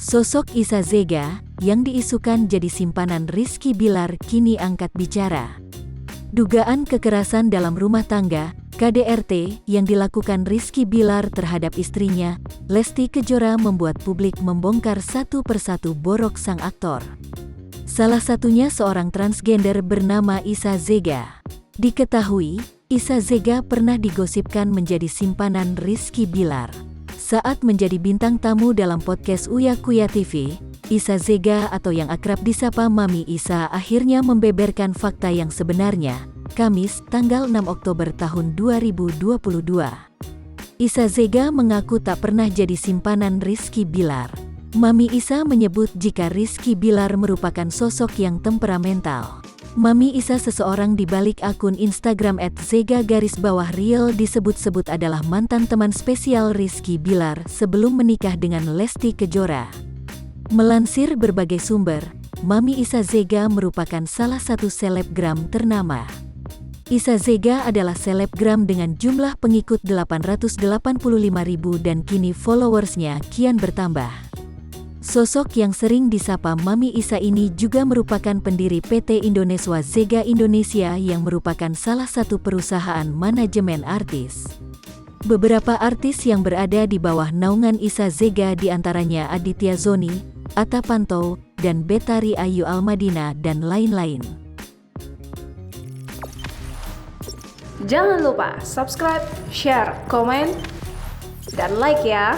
Sosok Isa Zega, yang diisukan jadi simpanan Rizky Bilar kini angkat bicara. Dugaan kekerasan dalam rumah tangga, KDRT, yang dilakukan Rizky Bilar terhadap istrinya, Lesti Kejora membuat publik membongkar satu persatu borok sang aktor. Salah satunya seorang transgender bernama Isa Zega. Diketahui, Isa Zega pernah digosipkan menjadi simpanan Rizky Bilar. Saat menjadi bintang tamu dalam podcast Uya Kuya TV, Isa Zega atau yang akrab disapa Mami Isa akhirnya membeberkan fakta yang sebenarnya, Kamis, tanggal 6 Oktober tahun 2022. Isa Zega mengaku tak pernah jadi simpanan Rizky Bilar. Mami Isa menyebut jika Rizky Bilar merupakan sosok yang temperamental. Mami Isa, seseorang di balik akun Instagram @zega_real disebut-sebut adalah mantan teman spesial Rizky Bilar sebelum menikah dengan Lesti Kejora. Melansir berbagai sumber, Mami Isa Zega merupakan salah satu selebgram ternama. Isa Zega adalah selebgram dengan jumlah pengikut 885.000 dan kini followersnya kian bertambah. Sosok yang sering disapa Mami Isa ini juga merupakan pendiri PT Indoneswa Zega Indonesia yang merupakan salah satu perusahaan manajemen artis. Beberapa artis yang berada di bawah naungan Isa Zega diantaranya Aditya Zoni, Atta Panto, dan Betari Ayu Almadina dan lain-lain. Jangan lupa subscribe, share, komen, dan like ya!